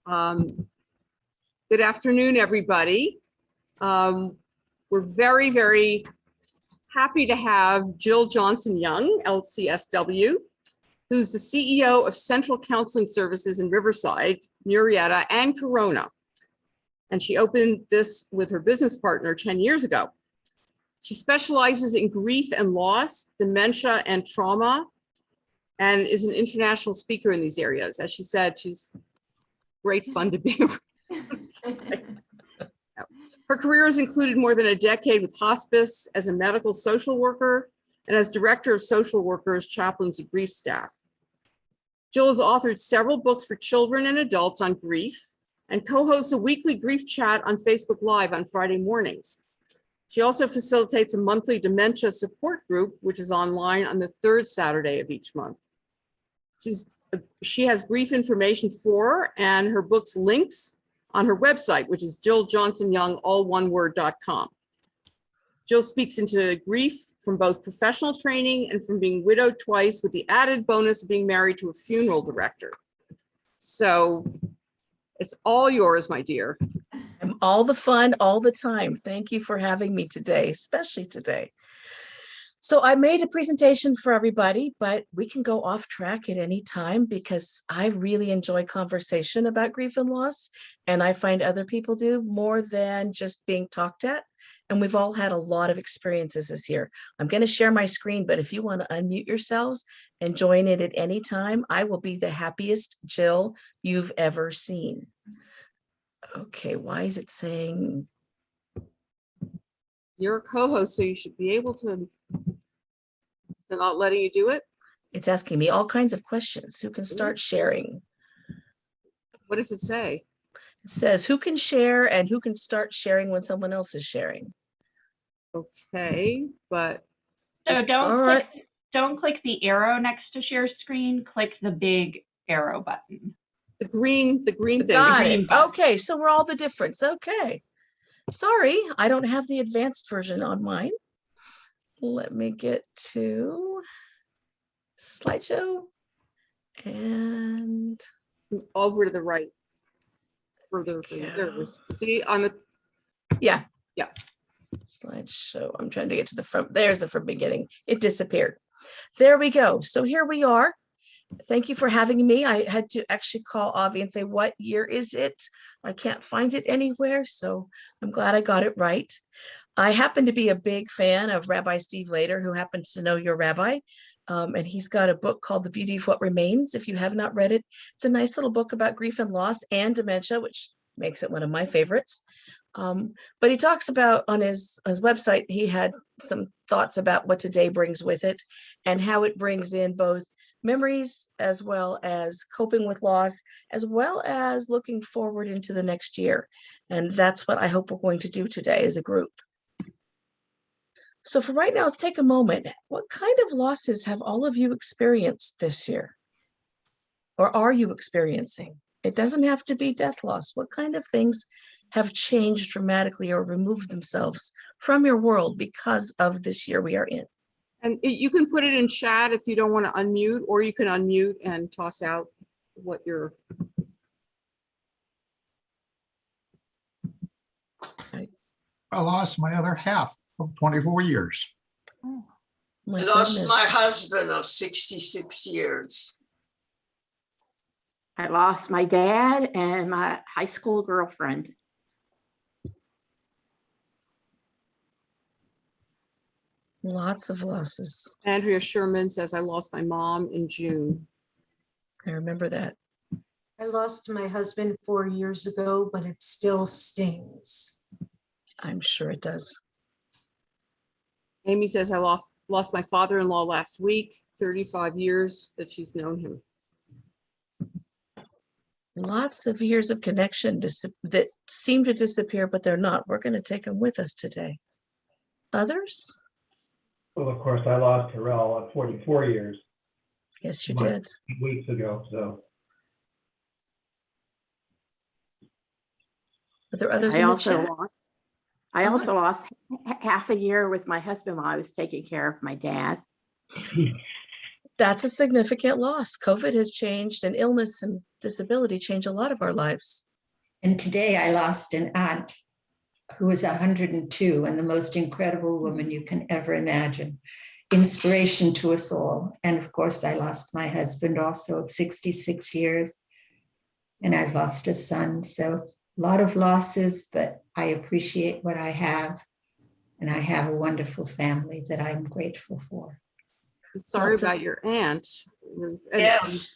Um, Good afternoon, everybody. We're very, very happy to have Jill Johnson-Young, Lcsw, who's the CEO of Central Counseling Services in Riverside, Murrieta, and Corona. And she opened this with her business partner 10 years ago. She specializes in grief and loss, dementia and trauma, and is an international speaker in these areas. As she said, she's great fun to be around. Her career has included more than a decade with hospice as a medical social worker and as director of social workers, chaplains, and grief staff. Jill has authored several books for children and adults on grief and co-hosts a weekly grief chat on Facebook Live on Friday mornings. She also facilitates a monthly dementia support group, which is online on the third Saturday of each month. She has grief information for and her book's links on her website, which is JillJohnsonYoung, all one word.com. Jill speaks into grief from both professional training and from being widowed twice, with the added bonus of being married to a funeral director. So it's all yours, my dear. I'm all the fun, all the time. Thank you for having me today, especially today. So I made a presentation for everybody, but we can go off track at any time because I really enjoy conversation about grief and loss. And I find other people do more than just being talked at. And we've all had a lot of experiences this year. I'm going to share my screen, but if you want to unmute yourselves and join in at any time, I will be the happiest Jill you've ever seen. Okay, why is it saying? You're a co-host, so you should be able to. They're not letting you do it? It's asking me all kinds of questions. Who can start sharing? What does it say? It says who can share and who can start sharing when someone else is sharing. Okay, but So All don't click the arrow next to share screen, click the big arrow button. the green thing. Got green it. button. Okay, so we're all the difference. Okay. Sorry, I don't have the advanced version on mine. Let me get to slideshow and Over to the right. Further, Yeah. there it is. See, on the, yeah. Yeah. Slideshow. I'm trying to get to the front. There's the from beginning. It disappeared. There we go. So here we are. Thank you for having me. I had to actually call Avi and say, what year is it? I can't find it anywhere. So I'm glad I got it right. I happen to be a big fan of Rabbi Steve Lader, who happens to know your rabbi. And he's got a book called The Beauty of What Remains. If you have not read it, it's a nice little book about grief and loss and dementia, which makes it one of my favorites. But he talks about on his website, he had some thoughts about what today brings with it and how it brings in both memories as well as coping with loss, as well as looking forward into the next year. And that's what I hope we're going to do today as a group. So for right now, let's take a moment. What kind of losses have all of you experienced this year? Or are you experiencing? It doesn't have to be death loss. What kind of things have changed dramatically or removed themselves from your world because of this year we are in? and you can put it in chat if you don't want to unmute, or you can unmute and toss out what you're. I lost my other half of 24 years. Oh, I my lost goodness. my husband of 66 years. I lost my dad and my high school girlfriend. Lots of losses. Andrea Sherman says, I lost my mom in June. I remember that. I lost my husband 4 years ago, but it still stings. I'm sure it does. Amy says, I lost my father-in-law last week, 35 years that she's known him. Lots of years of connection that seem to disappear, but they're not. We're going to take them with us today. Others? Well, of course, I lost Terrell at 44 years. Yes, you Months, did. Weeks ago, so. Are there others I in the also chat? lost. I Uh-huh. also lost half a year with my husband while I was taking care of my dad. That's a significant loss. COVID has changed, and illness and disability change a lot of our lives. And today I lost an aunt who was 102 and the most incredible woman you can ever imagine. Inspiration to us all. And of course, I lost my husband also of 66 years. And I've lost a son. So a lot of losses, but I appreciate what I have. And I have a wonderful family that I'm grateful for. I'm sorry Lots of- about your aunt. And- Yes.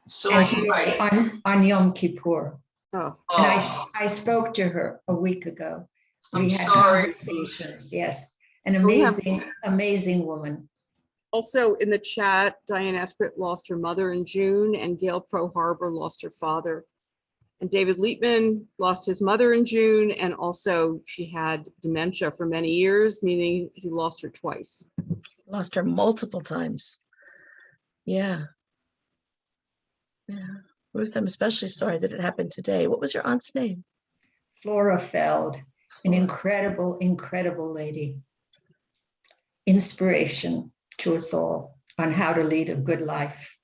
So And am she I. on Yom Kippur. Oh, And Oh, I spoke to her a week ago. I'm We had sorry. conversations. Yes, an So we have- amazing woman. also in the chat, Diane Esprit lost her mother in June, and Gail Pro Harbor lost her father. And David Liepman lost his mother in June, and also she had dementia for many years, meaning he lost her twice. Lost her multiple times. Yeah. Yeah. Ruth, I'm especially sorry that it happened today. What was your aunt's name? Flora Feld, an incredible, incredible lady. Inspiration to us all on how to lead a good life.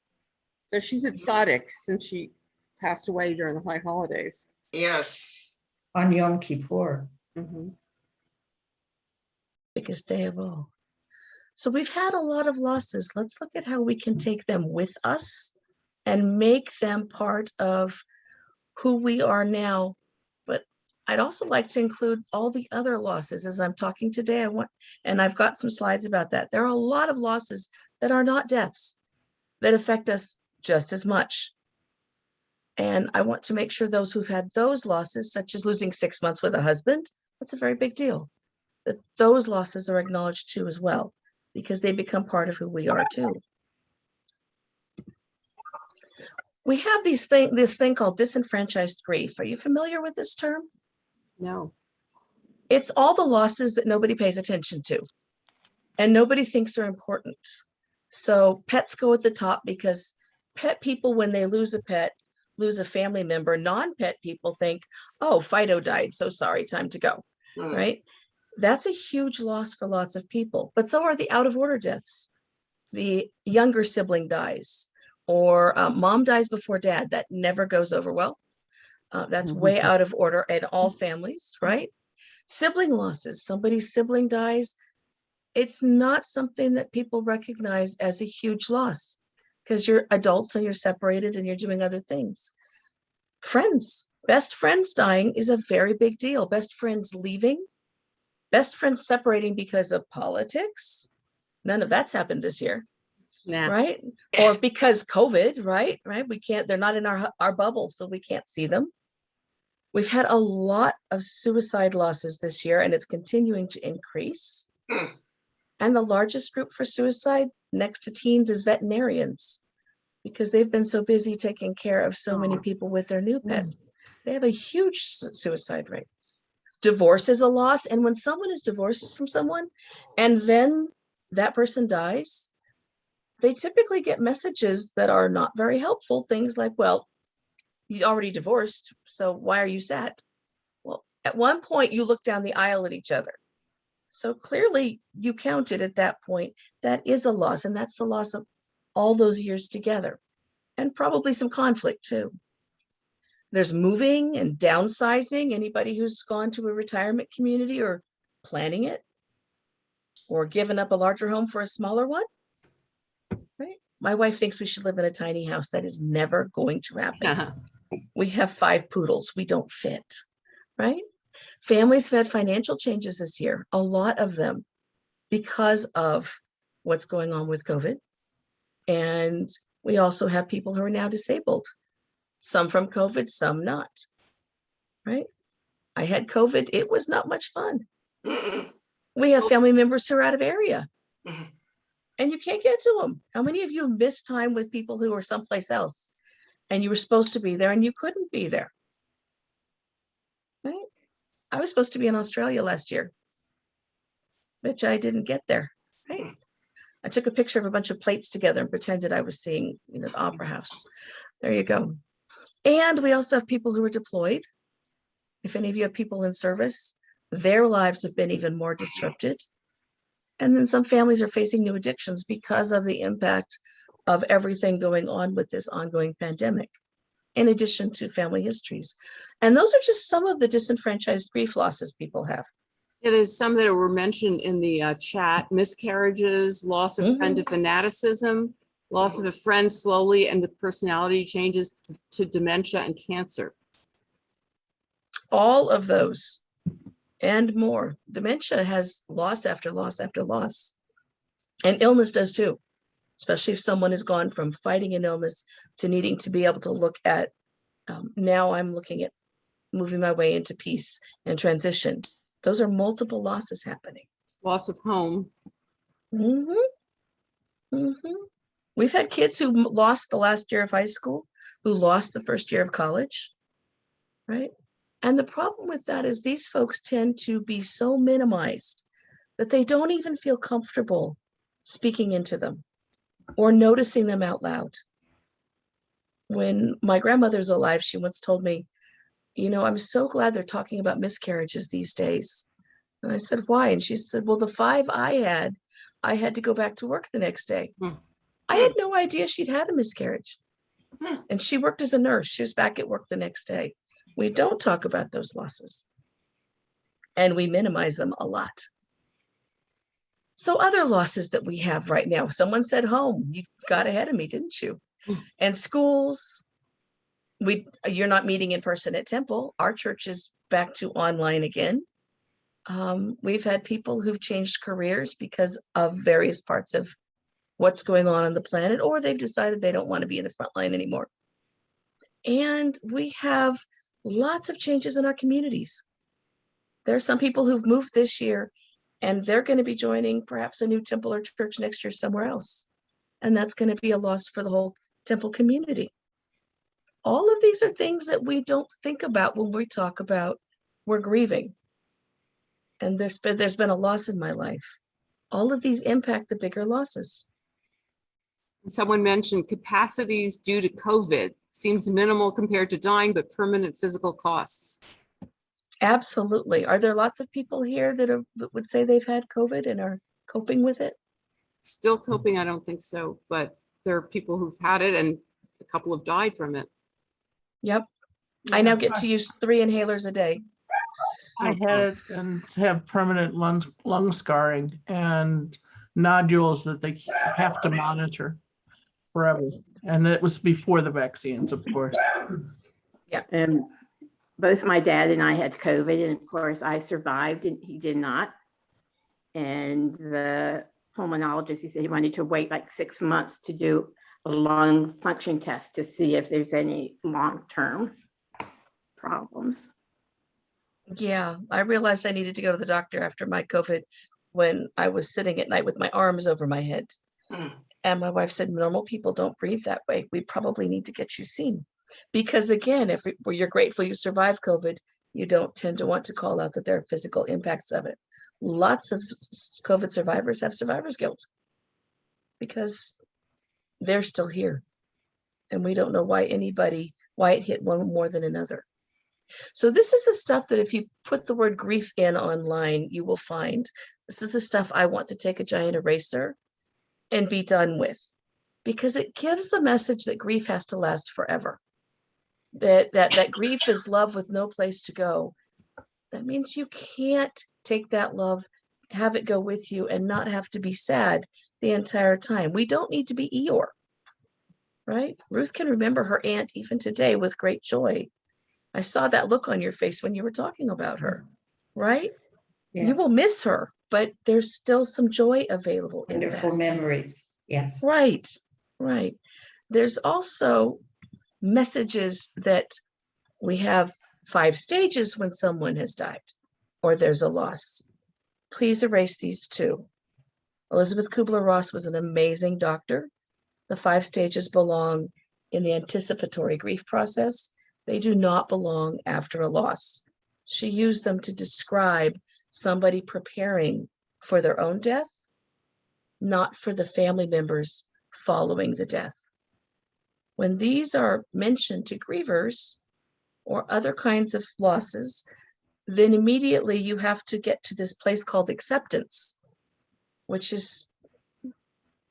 So she's exotic since she passed away during the high holidays. Yes. On Yom Kippur. Mhm. Biggest day of all. So we've had a lot of losses. Let's look at how we can take them with us and make them part of who we are now. But I'd also like to include all the other losses. As I'm talking today, and I've got some slides about that. There are a lot of losses that are not deaths that affect us just as much. And I want to make sure those who've had those losses, such as losing 6 months with a husband, that's a very big deal, that those losses are acknowledged too as well, because they become part of who we are too. We have this thing called disenfranchised grief. Are you familiar with this term? No. It's all the losses that nobody pays attention to and nobody thinks are important. So pets go at the top because pet people, when they lose a pet, lose a family member. Non-pet people think, oh, Fido died, so sorry, time to go, right? That's a huge loss for lots of people, but so are the out of order deaths. The younger sibling dies, or mom dies before dad. That never goes over well. That's way out of order in all families, right? Sibling losses, somebody's sibling dies. It's not something that people recognize as a huge loss because you're adults and you're separated and you're doing other things. Friends, best friends dying is a very big deal. Best friends leaving, best friends separating because of politics. None of that's happened this year. Nah. Right? Or because COVID, right? We can't, they're not in our bubble, so we can't see them. We've had a lot of suicide losses this year, and it's continuing to increase. And the largest group for suicide next to teens is veterinarians, because they've been so busy taking care of so many people with their new pets. They have a huge suicide rate. Divorce is a loss. And when someone is divorced from someone and then that person dies, they typically get messages that are not very helpful. Things like, well, you already divorced, so why are you sad? Well, at one point you look down the aisle at each other. So clearly you counted at that point. That is a loss, and that's the loss of all those years together, and probably some conflict too. There's moving and downsizing. Anybody who's gone to a retirement community or planning it or given up a larger home for a smaller one, right? My wife thinks we should live in a tiny house. That is never going to happen. We have 5 poodles. We don't fit, right? Families have had financial changes this year, a lot of them, because of what's going on with COVID. And we also have people who are now disabled, some from COVID, some not, right? I had COVID. It was not much fun. We have family members who are out of area and you can't get to them. How many of you missed time with people who are someplace else and you were supposed to be there and you couldn't be there? Right? I was supposed to be in Australia last year, which I didn't get there, right? I took a picture of a bunch of plates together and pretended I was seeing, the opera house. There you go. And we also have people who are deployed. If any of you have people in service, their lives have been even more disrupted. And then some families are facing new addictions because of the impact of everything going on with this ongoing pandemic. in addition to family histories. And those are just some of the disenfranchised grief losses people have. Yeah, there's some that were mentioned in the chat: miscarriages, loss of friend to fanaticism, loss of a friend slowly and with personality changes to dementia and cancer. All of those and more. Dementia has loss after loss after loss. And illness does too, especially if someone has gone from fighting an illness to needing to be able to look at, now I'm looking at moving my way into peace and transition. Those are multiple losses happening. Loss of home. We've had kids who lost the last year of high school, who lost the first year of college, right? And the problem with that is these folks tend to be so minimized that they don't even feel comfortable speaking into them or noticing them out loud. When my grandmother's alive, she once told me, you know, I'm so glad they're talking about miscarriages these days. And I said, why? And she said, well, the 5 I had to go back to work the next day. I had no idea she'd had a miscarriage. And she worked as a nurse. She was back at work the next day. We don't talk about those losses. And we minimize them a lot. So other losses that we have right now, someone said home. You got ahead of me, didn't you? And schools. You're not meeting in person at Temple. Our church is back to online again. We've had people who've changed careers because of various parts of what's going on the planet, or they've decided they don't want to be in the front line anymore. And we have lots of changes in our communities. There are some people who've moved this year, and they're going to be joining perhaps a new temple or church next year somewhere else. And that's going to be a loss for the whole temple community. All of these are things that we don't think about when we talk about we're grieving. And there's been a loss in my life. All of these impact the bigger losses. Someone mentioned capacities due to COVID. Seems minimal compared to dying, but permanent physical costs. Absolutely. Are there lots of people here that would say they've had COVID and are coping with it? Still coping? I don't think so, but there are people who've had it and a couple have died from it. Yep. I now get to use 3 inhalers a day. I had it and have permanent lung scarring and nodules that they have to monitor forever. And it was before the vaccines, of course. Yeah. And both my dad and I had COVID, and of course I survived and he did not. And the pulmonologist, he said he wanted to wait like 6 months to do a lung function test to see if there's any long-term problems. Yeah, I realized I needed to go to the doctor after my COVID when I was sitting at night with my arms over my head. And my wife said, normal people don't breathe that way. We probably need to get you seen. Because again, if you're grateful you survived COVID, you don't tend to want to call out that there are physical impacts of it. Lots of COVID survivors have survivor's guilt because they're still here. And we don't know why it hit one more than another. So this is the stuff that if you put the word grief in online, you will find. This is the stuff I want to take a giant eraser and be done with, because it gives the message that grief has to last forever. That grief is love with no place to go. That means you can't take that love, have it go with you, and not have to be sad the entire time. We don't need to be Eeyore, right? Ruth can remember her aunt even today with great joy. I saw that look on your face when you were talking about her, right? Yes. You will miss her, but there's still some joy available. Wonderful memories. Yes. Right. There's also messages that we have 5 stages when someone has died or there's a loss. Please erase these 2. Elizabeth Kubler-Ross was an amazing doctor. The 5 stages belong in the anticipatory grief process. They do not belong after a loss. She used them to describe somebody preparing for their own death, not for the family members following the death. When these are mentioned to grievers or other kinds of losses, then immediately you have to get to this place called acceptance, which is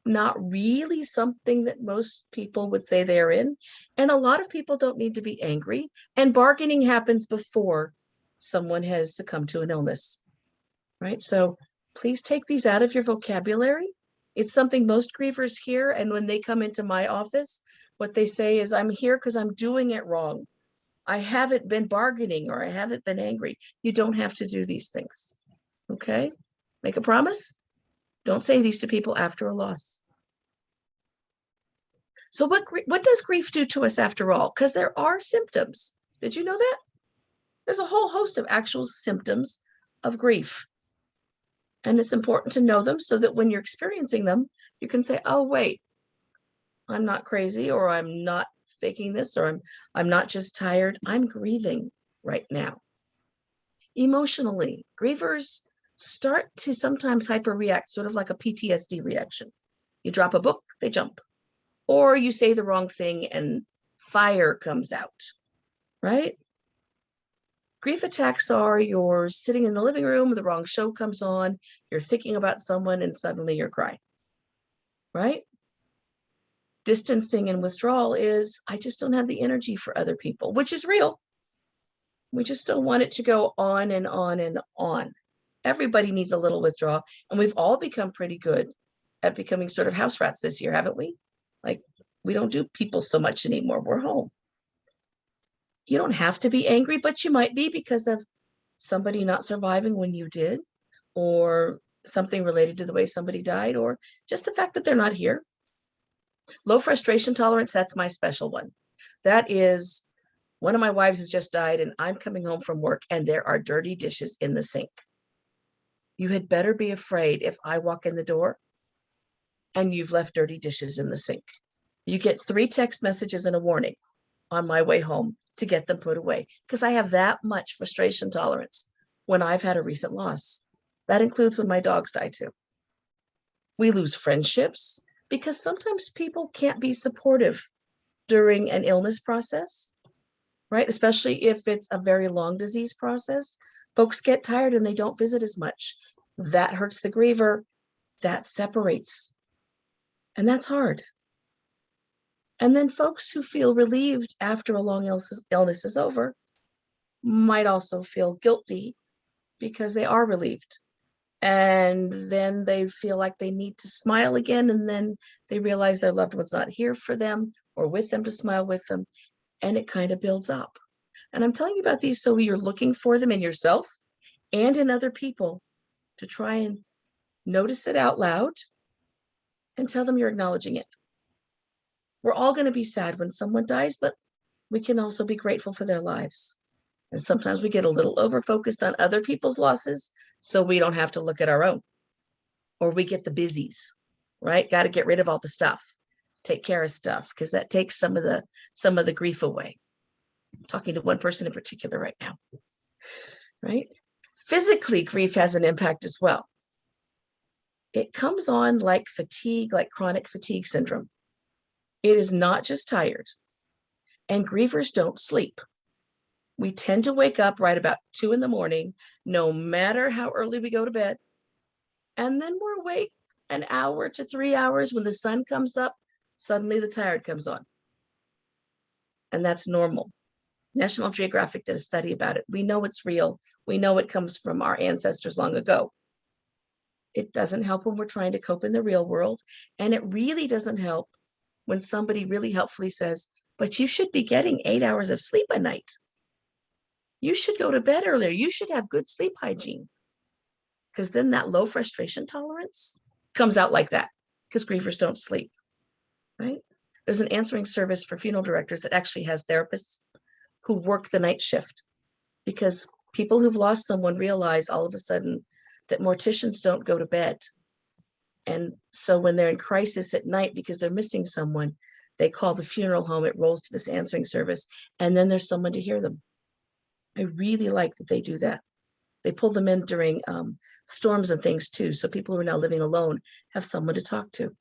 not really something that most people would say they're in. And a lot of people don't need to be angry. And bargaining happens before someone has succumbed to an illness, right? So please take these out of your vocabulary. It's something most grievers hear. And when they come into my office, what they say is, I'm here because I'm doing it wrong. I haven't been bargaining or I haven't been angry. You don't have to do these things. Okay? Make a promise. Don't say these to people after a loss. So what does grief do to us after all? Because there are symptoms. Did you know that? There's a whole host of actual symptoms of grief. And it's important to know them so that when you're experiencing them, you can say, oh, wait, I'm not crazy, or I'm not faking this, or I'm not just tired. I'm grieving right now. Emotionally, grievers start to sometimes hyperreact, sort of like a PTSD reaction. You drop a book, they jump. Or you say the wrong thing and fire comes out, right? Grief attacks are you're sitting in the living room, the wrong show comes on, you're thinking about someone and suddenly you're crying, right? Distancing and withdrawal is, I just don't have the energy for other people, which is real. We just don't want it to go on and on and on. Everybody needs a little withdrawal. And we've all become pretty good at becoming sort of house rats this year, haven't we? Like, we don't do people so much anymore. We're home. You don't have to be angry, but you might be because of somebody not surviving when you did, or something related to the way somebody died, or just the fact that they're not here. Low frustration tolerance, that's my special one. That is, one of my wives has just died and I'm coming home from work and there are dirty dishes in the sink. You had better be afraid if I walk in the door and you've left dirty dishes in the sink. You get 3 text messages and a warning on my way home to get them put away, because I have that much frustration tolerance when I've had a recent loss. That includes when my dogs die too. We lose friendships because sometimes people can't be supportive during an illness process, right? Especially if it's a very long disease process. Folks get tired and they don't visit as much. That hurts the griever. That separates. And that's hard. And then folks who feel relieved after a long illness is over might also feel guilty because they are relieved. And then they feel like they need to smile again. And then they realize their loved one's not here for them or with them to smile with them. And it kind of builds up. And I'm telling you about these so you're looking for them in yourself and in other people to try and notice it out loud and tell them you're acknowledging it. We're all going to be sad when someone dies, but we can also be grateful for their lives. And sometimes we get a little over-focused on other people's losses, so we don't have to look at our own. Or we get the busies, right? Got to get rid of all the stuff, take care of stuff, because that takes some of the grief away. I'm talking to one person in particular right now, right? Physically, grief has an impact as well. It comes on like fatigue, like chronic fatigue syndrome. It is not just tired. And grievers don't sleep. We tend to wake up right about 2 a.m, no matter how early we go to bed. And then we're awake an hour to 3 hours. When the sun comes up, suddenly the tired comes on. And that's normal. National Geographic did a study about it. We know it's real. We know it comes from our ancestors long ago. It doesn't help when we're trying to cope in the real world. And it really doesn't help when somebody really helpfully says, but you should be getting 8 hours of sleep a night. You should go to bed earlier. You should have good sleep hygiene. Because then that low frustration tolerance comes out like that, because grievers don't sleep, right? There's an answering service for funeral directors that actually has therapists who work the night shift, because people who've lost someone realize all of a sudden that morticians don't go to bed. And so when they're in crisis at night because they're missing someone, they call the funeral home, it rolls to this answering service, and then there's someone to hear them. I really like that they do that. They pull them in during storms and things too. So people who are now living alone have someone to talk to.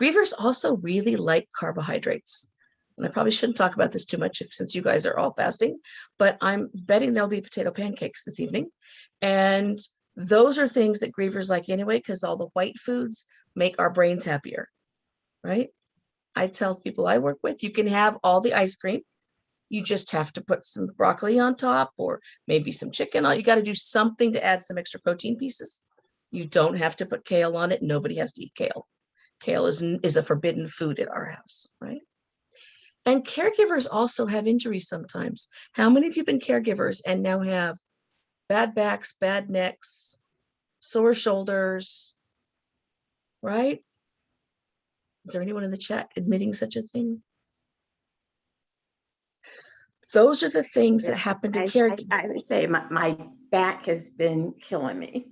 Grievers also really like carbohydrates. And I probably shouldn't talk about this too much since you guys are all fasting, but I'm betting there'll be potato pancakes this evening. And Those are things that grievers like anyway, because all the white foods make our brains happier, right? I tell people I work with, you can have all the ice cream. You just have to put some broccoli on top or maybe some chicken on. You got to do something to add some extra protein pieces. You don't have to put kale on it. Nobody has to eat kale. Kale is a forbidden food at our house, right? And caregivers also have injuries sometimes. How many of you have been caregivers and now have bad backs, bad necks, sore shoulders, right? Is there anyone in the chat admitting such a thing? Those are the things that happen to caregivers. I would say my back has been killing me.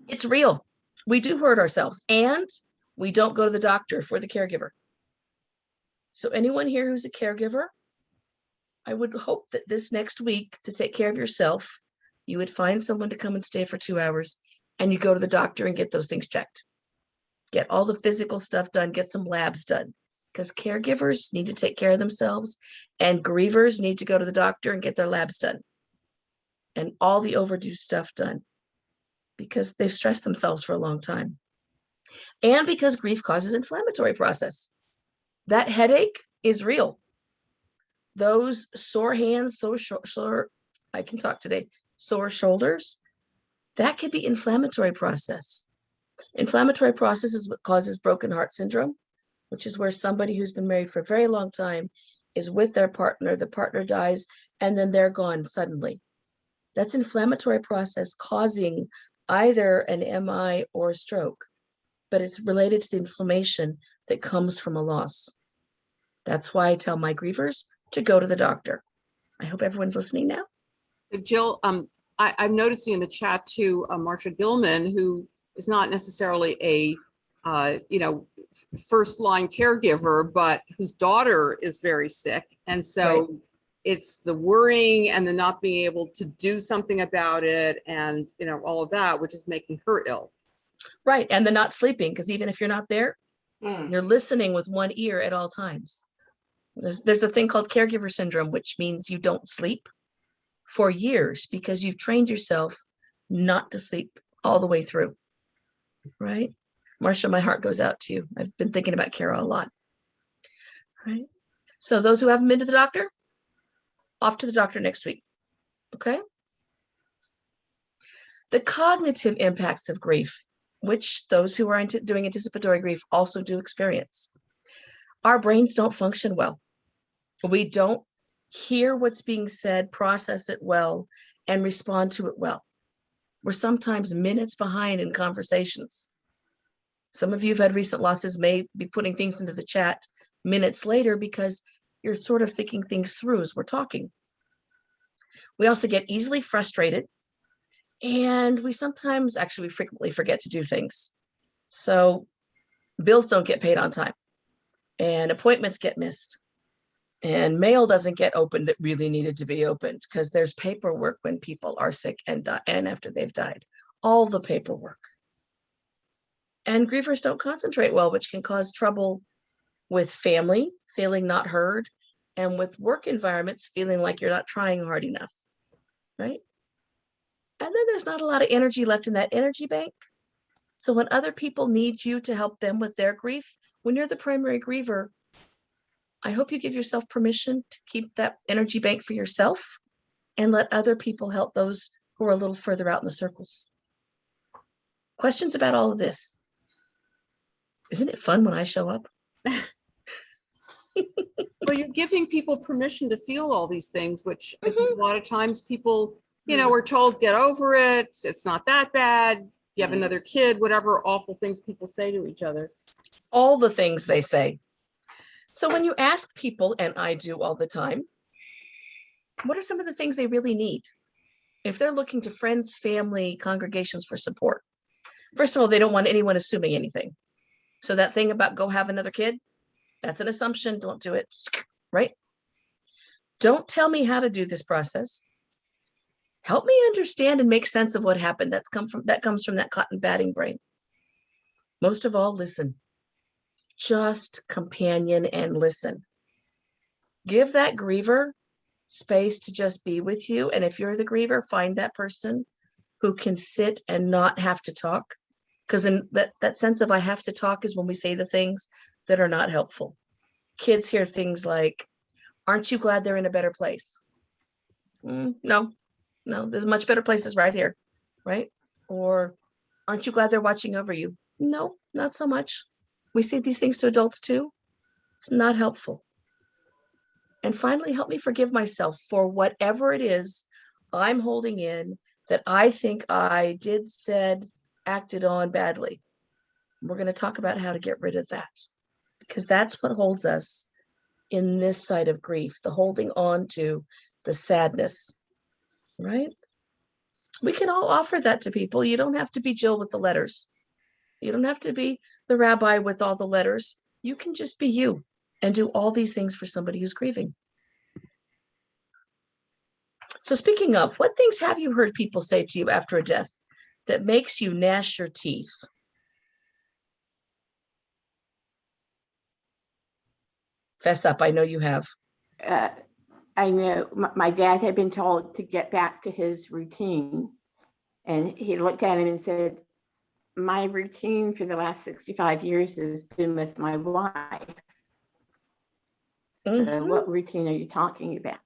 It's real. We do hurt ourselves and we don't go to the doctor if we're the caregiver. So anyone here who's a caregiver, I would hope that this next week to take care of yourself, you would find someone to come and stay for 2 hours and you go to the doctor and get those things checked. Get all the physical stuff done, get some labs done, because caregivers need to take care of themselves and grievers need to go to the doctor and get their labs done and all the overdue stuff done because they've stressed themselves for a long time. And because grief causes inflammatory process. That headache is real. Those sore hands, I can talk today, sore shoulders, that could be inflammatory process. Inflammatory process is what causes broken heart syndrome, which is where somebody who's been married for a very long time is with their partner, the partner dies, and then they're gone suddenly. That's inflammatory process causing either an MI or a stroke, but it's related to the inflammation that comes from a loss. That's why I tell my grievers to go to the doctor. I hope everyone's listening now. So Jill, I'm noticing in the chat too, Marsha Gilman, who is not necessarily a first line caregiver, but whose daughter is very sick. And so Right. It's the worrying and the not being able to do something about it and, all of that, which is making her ill. Right. And the not sleeping, because even if you're not there, you're listening with one ear at all times. There's a thing called Caregiver Syndrome, which means you don't sleep for years because you've trained yourself not to sleep all the way through. Right? Marsha, my heart goes out to you. I've been thinking about Kara a lot. Right? So those who haven't been to the doctor, off to the doctor next week. Okay? The cognitive impacts of grief, which those who are doing anticipatory grief also do experience. Our brains don't function well. We don't hear what's being said, process it well, and respond to it well. We're sometimes minutes behind in conversations. Some of you have had recent losses, may be putting things into the chat minutes later because you're sort of thinking things through as we're talking. We also get easily frustrated, and we frequently forget to do things. So bills don't get paid on time, and appointments get missed, and mail doesn't get opened that really needed to be opened because there's paperwork when people are sick and after they've died. All the paperwork. And grievers don't concentrate well, which can cause trouble with family, feeling not heard, and with work environments, feeling like you're not trying hard enough, right? And then there's not a lot of energy left in that energy bank. So when other people need you to help them with their grief, when you're the primary griever, I hope you give yourself permission to keep that energy bank for yourself and let other people help those who are a little further out in the circles. Questions about all of this? Isn't it fun when I show up? Well, you're giving people permission to feel all these things, which I think a lot of times people, are told, get over it. It's not that bad. You have another kid, whatever awful things people say to each other. All the things they say. So when you ask people, and I do all the time, what are some of the things they really need? If they're looking to friends, family, congregations for support, first of all, they don't want anyone assuming anything. So that thing about go have another kid, that's an assumption. Don't do it, right? Don't tell me how to do this process. Help me understand and make sense of what happened. That comes from that cotton batting brain. Most of all, listen. Just companion and listen. Give that griever space to just be with you. And if you're the griever, find that person who can sit and not have to talk. Because in that sense of I have to talk is when we say the things that are not helpful. Kids hear things like, aren't you glad they're in a better place? No, there's much better places right here, right? Or aren't you glad they're watching over you? No, not so much. We say these things to adults too. It's not helpful. And finally, help me forgive myself for whatever it is I'm holding in that I think I did, said, acted on badly. We're going to talk about how to get rid of that, because that's what holds us in this side of grief, the holding on to the sadness, right? We can all offer that to people. You don't have to be Jill with the letters. You don't have to be the rabbi with all the letters. You can just be you and do all these things for somebody who's grieving. So speaking of, what things have you heard people say to you after a death that makes you gnash your teeth? Fess up, I know you have. I know my dad had been told to get back to his routine. And he looked at him and said, my routine for the last 65 years has been with my wife. So what routine are you talking about?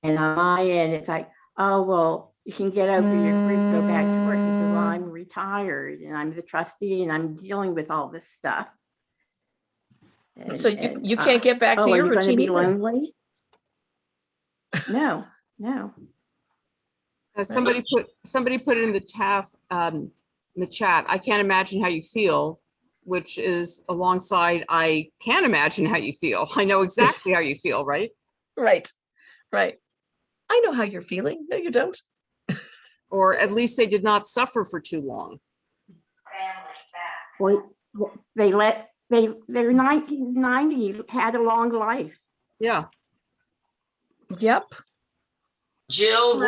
And on my end, it's like, oh, well, you can get over your grief, go back to work. He said, well, I'm retired and I'm the trustee and I'm dealing with all this stuff. And, so you can't get back to your routine. Are you going to be either. lonely? No. Somebody put it in the chat. I can't imagine how you feel, which is alongside I can imagine how you feel. I know exactly how you feel, right? Right. I know how you're feeling. No, you don't. Or at least they did not suffer for too long. Well, they're 90, had a long life. Yeah. Yep. Jill,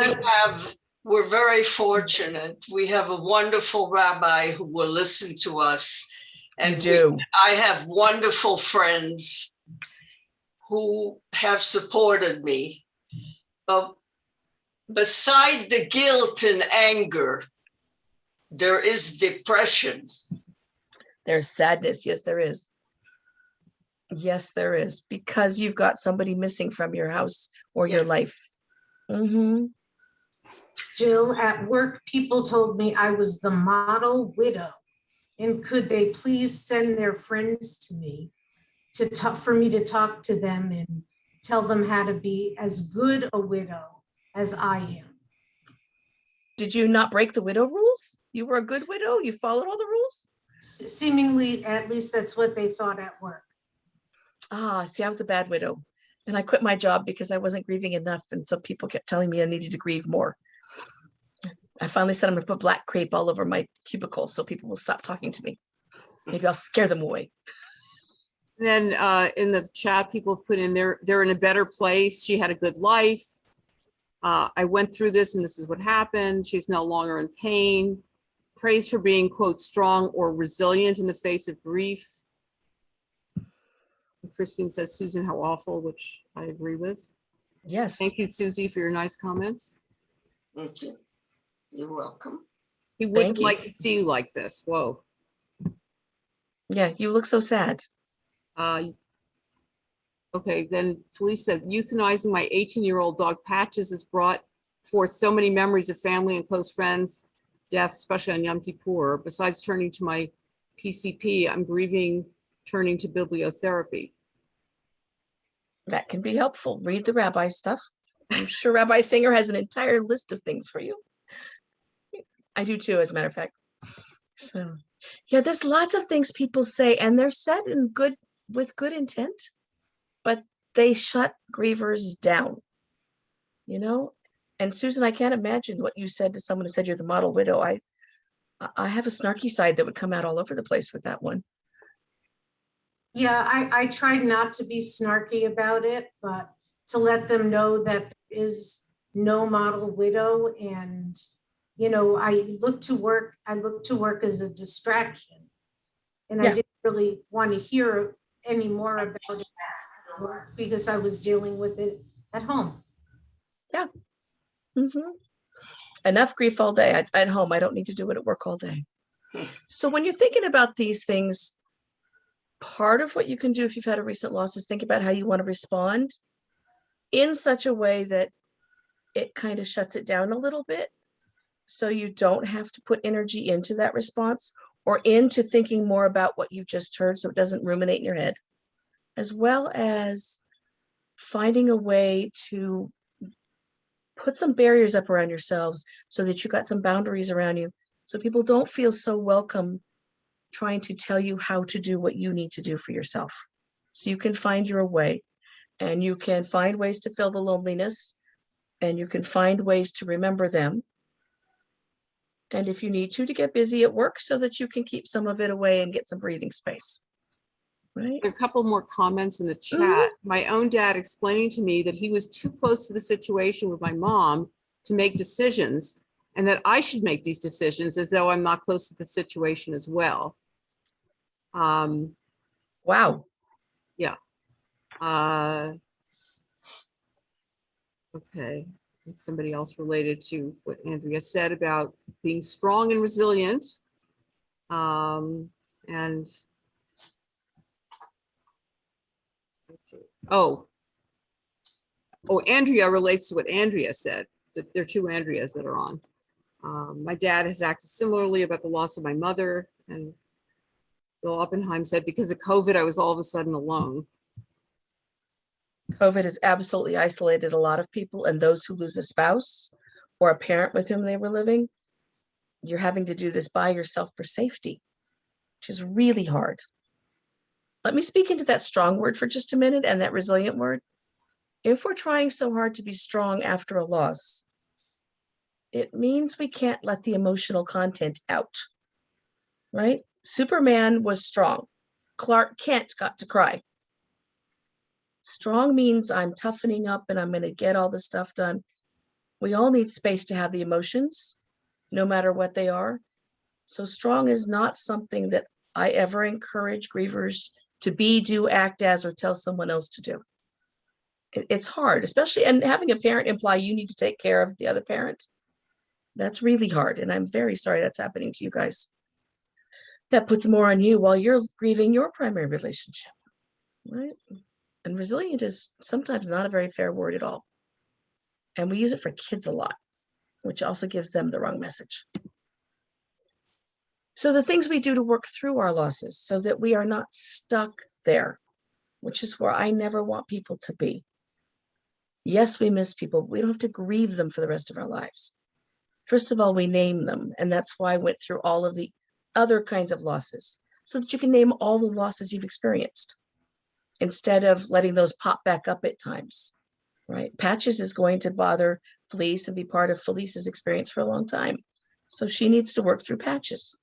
we're very fortunate. We have a wonderful rabbi who will listen to us. And I have wonderful friends who have supported me. But beside the guilt and anger, there is depression. There's sadness. Yes, there is. Yes, there is. Because you've got somebody missing from your house or your life. Mm-hmm. Jill, at work, people told me I was the model widow. And could they please send their friends to me for me to talk to them and tell them how to be as good a widow as I am. Did you not break the widow rules? You were a good widow? You followed all the rules? Seemingly, at least that's what they thought at work. See, I was a bad widow. And I quit my job because I wasn't grieving enough. And so people kept telling me I needed to grieve more. I finally said I'm going to put black crepe all over my cubicle so people will stop talking to me. Maybe I'll scare them away. And then in the chat, people put in they're in a better place. She had a good life. I went through this and this is what happened. She's no longer in pain. Praise for being, quote, strong or resilient in the face of grief. Christine says, Susan, how awful, which I agree with. Yes. Thank you, Susie, for your nice comments. Thank you. You're welcome. He wouldn't like to see you like this. Whoa. Yeah, you look so sad. Okay, then Felice said, euthanizing my 18-year-old dog Patches has brought forth so many memories of family and close friends, death, especially on Yom Kippur. Besides turning to my PCP, I'm grieving, turning to bibliotherapy. That can be helpful. Read the rabbi stuff. I'm sure Rabbi Singer has an entire list of things for you. I do too, as a matter of fact. So, yeah, there's lots of things people say, and they're said in with good intent, but they shut grievers down, you know? And Susan, I can't imagine what you said to someone who said you're the model widow. I have a snarky side that would come out all over the place with that one. Yeah, I tried not to be snarky about it, but to let them know that there is no model widow. And, you know, I look to work as a distraction. And I didn't really want to hear any more about it because I was dealing with it at home. Mhm. Enough grief all day at home. I don't need to do it at work all day. So when you're thinking about these things, part of what you can do if you've had a recent loss is think about how you want to respond in such a way that it kind of shuts it down a little bit. So you don't have to put energy into that response or into thinking more about what you just heard so it doesn't ruminate in your head, as well as finding a way to put some barriers up around yourselves so that you got some boundaries around you so people don't feel so welcome trying to tell you how to do what you need to do for yourself. So you can find your way and you can find ways to fill the loneliness and you can find ways to remember them. And if you need to get busy at work so that you can keep some of it away and get some breathing space. Right? A couple more comments in the chat. My own dad explaining to me that he was too close to the situation with my mom to make decisions and that I should make these decisions as though I'm not close to the situation as well. Wow. Yeah. Okay. And somebody else related to what Andrea said about being strong and resilient. And okay. Oh, Andrea relates to what Andrea said. That there are two Andreas that are on. My dad has acted similarly about the loss of my mother, and Bill Oppenheim said, because of COVID, I was all of a sudden alone. COVID has absolutely isolated a lot of people, and those who lose a spouse or a parent with whom they were living, you're having to do this by yourself for safety, which is really hard. Let me speak into that strong word for just a minute and that resilient word. If we're trying so hard to be strong after a loss, it means we can't let the emotional content out, right? Superman was strong. Clark Kent got to cry. Strong means I'm toughening up and I'm going to get all the stuff done. We all need space to have the emotions, no matter what they are. So strong is not something that I ever encourage grievers to be, do, act as, or tell someone else to do. It's hard, especially, and having a parent imply you need to take care of the other parent. That's really hard. And I'm very sorry that's happening to you guys. That puts more on you while you're grieving your primary relationship, right? And resilient is sometimes not a very fair word at all. And we use it for kids a lot, which also gives them the wrong message. So the things we do to work through our losses so that we are not stuck there, which is where I never want people to be. Yes, we miss people, but we don't have to grieve them for the rest of our lives. First of all, we name them. And that's why I went through all of the other kinds of losses so that you can name all the losses you've experienced instead of letting those pop back up at times, right? Patches is going to bother Felice and be part of Felice's experience for a long time. So she needs to work through Patches,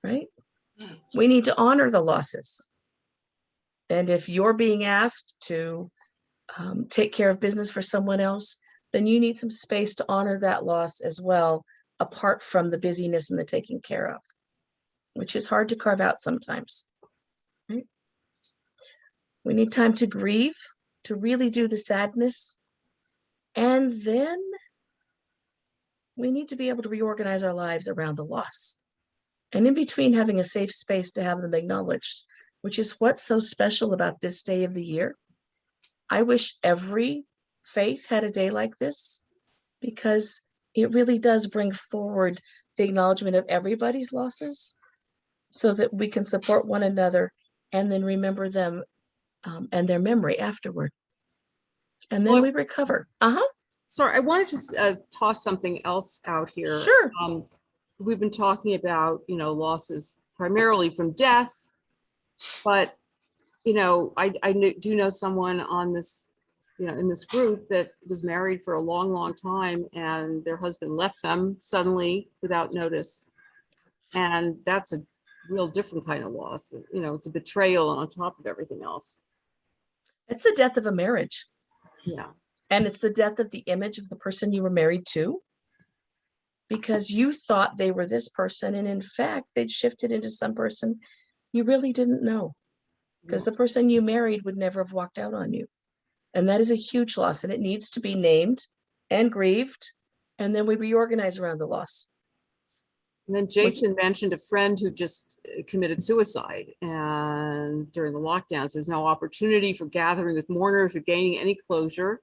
right? We need to honor the losses. And if you're being asked to take care of business for someone else, then you need some space to honor that loss as well, apart from the busyness and the taking care of, which is hard to carve out sometimes. Right? We need time to grieve, to really do the sadness. And then we need to be able to reorganize our lives around the loss. And in between, having a safe space to have them acknowledged, which is what's so special about this day of the year. I wish every faith had a day like this, because it really does bring forward the acknowledgement of everybody's losses so that we can support one another and then remember them and their memory afterward. And then we recover. Sorry, I wanted to toss something else out here. Sure. We've been talking about, losses primarily from death, but, I do know someone on this, in this group that was married for a long, long time and their husband left them suddenly without notice. And that's a real different kind of loss. It's a betrayal on top of everything else. It's the death of a marriage. Yeah. And it's the death of the image of the person you were married to, because you thought they were this person. And in fact, they'd shifted into some person you really didn't know, because the person you married would never have walked out on you. And that is a huge loss, and it needs to be named and grieved. And then we reorganize around the loss. And then Jason mentioned a friend who just committed suicide, and during the lockdowns, there's no opportunity for gathering with mourners or gaining any closure.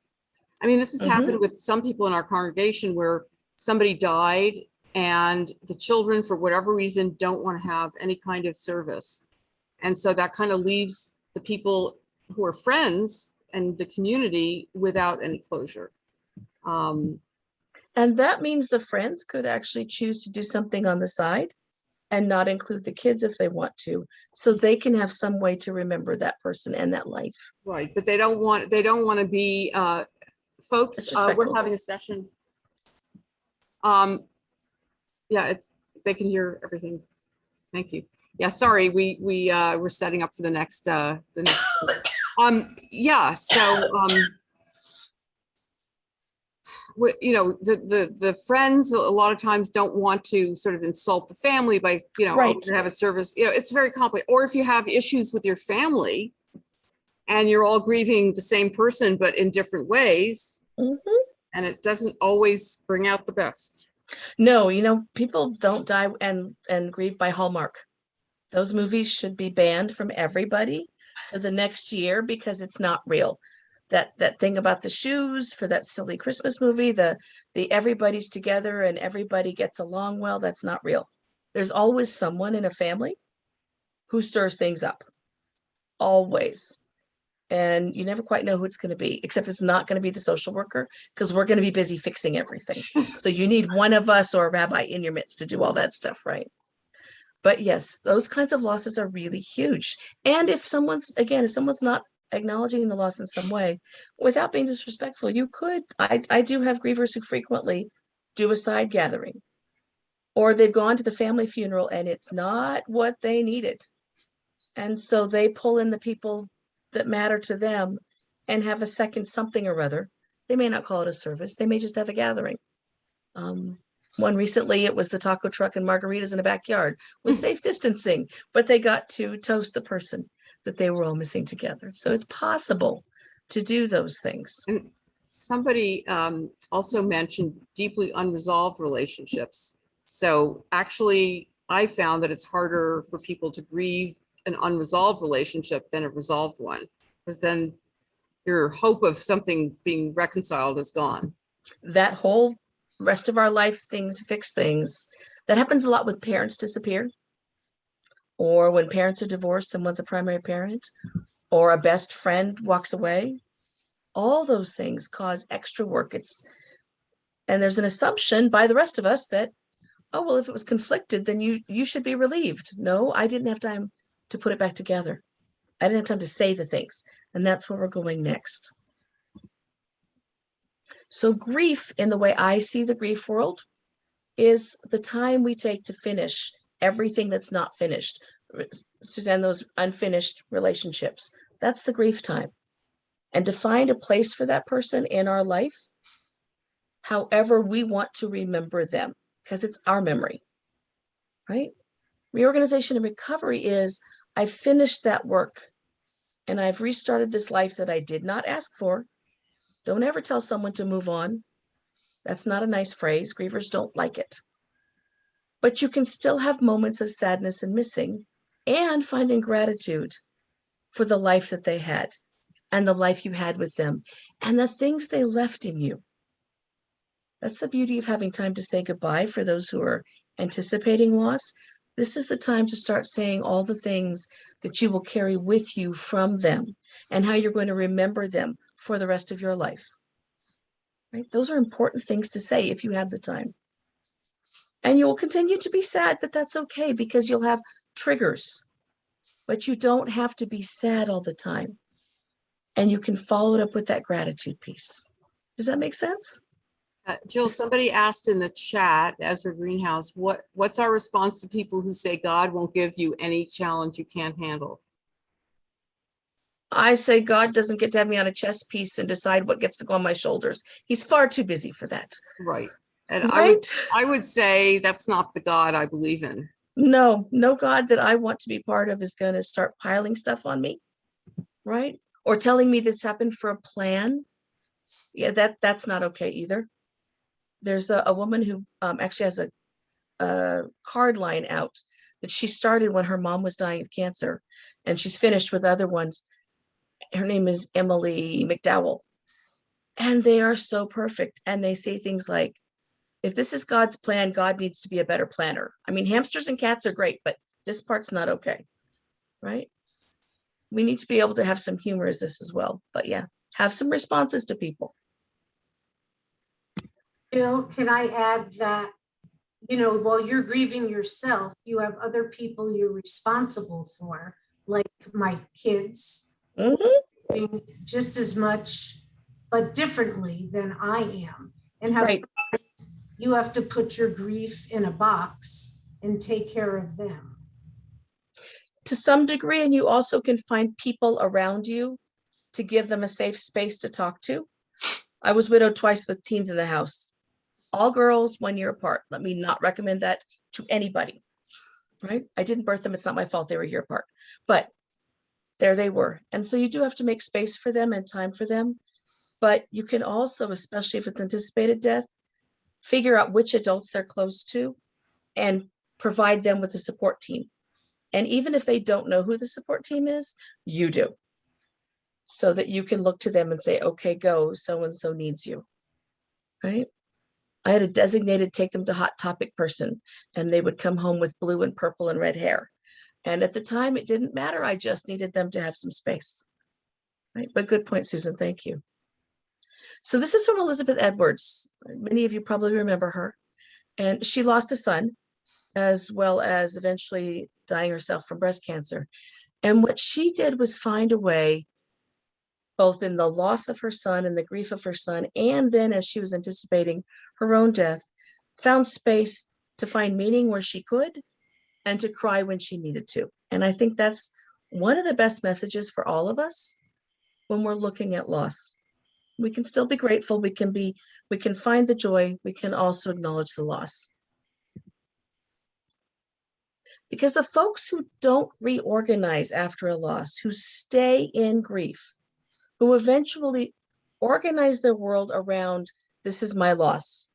I mean, this has happened with some people in our congregation where somebody died and the children, for whatever reason, don't want to have any kind of service. And so that kind of leaves the people who are friends and the community without any closure. And that means the friends could actually choose to do something on the side and not include the kids if they want to, so they can have some way to remember that person and that life. Right, but they don't want to be, folks, we're having a session. Yeah, they can hear everything. Thank you. Yeah, sorry, we're setting up for the next, yeah, so, you know, the friends a lot of times don't want to sort of insult the family by, you know, Right. to have a service, you know, it's very complicated. Or if you have issues with your family and you're all grieving the same person, but in different ways, and it doesn't always bring out the best. No, you know, people don't die and grieve by Hallmark. Those movies should be banned from everybody for the next year because it's not real. That thing about the shoes for that silly Christmas movie, the everybody's together and everybody gets along well, that's not real. There's always someone in a family who stirs things up. Always. And you never quite know who it's going to be, except it's not going to be the social worker because we're going to be busy fixing everything. So you need one of us or a rabbi in your midst to do all that stuff, right? But yes, those kinds of losses are really huge. And if someone's not acknowledging the loss in some way, without being disrespectful, you could, I do have grievers who frequently do a side gathering, or they've gone to the family funeral and it's not what they needed. And so they pull in the people that matter to them and have a second something or other. They may not call it a service. They may just have a gathering. One recently, it was the taco truck and margaritas in a backyard with safe distancing, but they got to toast the person that they were all missing together. So it's possible to do those things. And somebody also mentioned deeply unresolved relationships. So actually, I found that it's harder for people to grieve an unresolved relationship than a resolved one, because then your hope of something being reconciled is gone. That whole rest of our life thing to fix things, that happens a lot with parents disappear, or when parents are divorced and one's a primary parent, or a best friend walks away. All those things cause extra work. And there's an assumption by the rest of us that, oh, well, if it was conflicted, then you should be relieved. No, I didn't have time to put it back together. I didn't have time to say the things. And that's where we're going next. So grief, in the way I see the grief world, is the time we take to finish everything that's not finished. Suzanne, those unfinished relationships, that's the grief time. And to find a place for that person in our life, however we want to remember them, because it's our memory, right? Reorganization and recovery is, I finished that work and I've restarted this life that I did not ask for. Don't ever tell someone to move on. That's not a nice phrase. Grievers don't like it. But you can still have moments of sadness and missing, and finding gratitude for the life that they had and the life you had with them and the things they left in you. That's the beauty of having time to say goodbye for those who are anticipating loss. This is the time to start saying all the things that you will carry with you from them and how you're going to remember them for the rest of your life. Right? Those are important things to say if you have the time. And you will continue to be sad, but that's okay because you'll have triggers. But you don't have to be sad all the time. And you can follow it up with that gratitude piece. Does that make sense? Jill, somebody asked in the chat, Ezra Greenhouse, what's our response to people who say God won't give you any challenge you can't handle? I say God doesn't get to have me on a chess piece and decide what gets to go on my shoulders. He's far too busy for that. Right. And right? I would say that's not the God I believe in. No God that I want to be part of is going to start piling stuff on me. Right? or telling me this happened for a plan. Yeah, that's not okay either. There's a woman who actually has a card line out that she started when her mom was dying of cancer, and she's finished with other ones. Her name is Emily McDowell, and they are so perfect. And they say things like, if this is God's plan, God needs to be a better planner. I mean, hamsters and cats are great, but this part's not okay, right? We need to be able to have some humor as this as well. But yeah, have some responses to people. Jill, can I add that, while you're grieving yourself, you have other people you're responsible for, like my kids, Mhm. just as much, but differently than I am. And how Right. you have to put your grief in a box and take care of them. To some degree, and you also can find people around you to give them a safe space to talk to. I was widowed twice with teens in the house. All girls, 1 year apart. Let me not recommend that to anybody, right? I didn't birth them. It's not my fault they were a year apart. But there they were. And so you do have to make space for them and time for them. But you can also, especially if it's anticipated death, figure out which adults they're close to and provide them with a support team. And even if they don't know who the support team is, you do. So that you can look to them and say, okay, go, so-and-so needs you, right? I had a designated take them to hot topic person, and they would come home with blue and purple and red hair. And at the time, it didn't matter. I just needed them to have some space, right? But good point, Susan, thank you. So this is from Elizabeth Edwards. Many of you probably remember her. And she lost a son, as well as eventually dying herself from breast cancer. And what she did was find a way, both in the loss of her son and the grief of her son, and then as she was anticipating her own death, found space to find meaning where she could and to cry when she needed to. And I think that's one of the best messages for all of us when we're looking at loss. We can still be grateful. We can find the joy. We can also acknowledge the loss. Because the folks who don't reorganize after a loss, who stay in grief, who eventually organize their world around, this is my loss.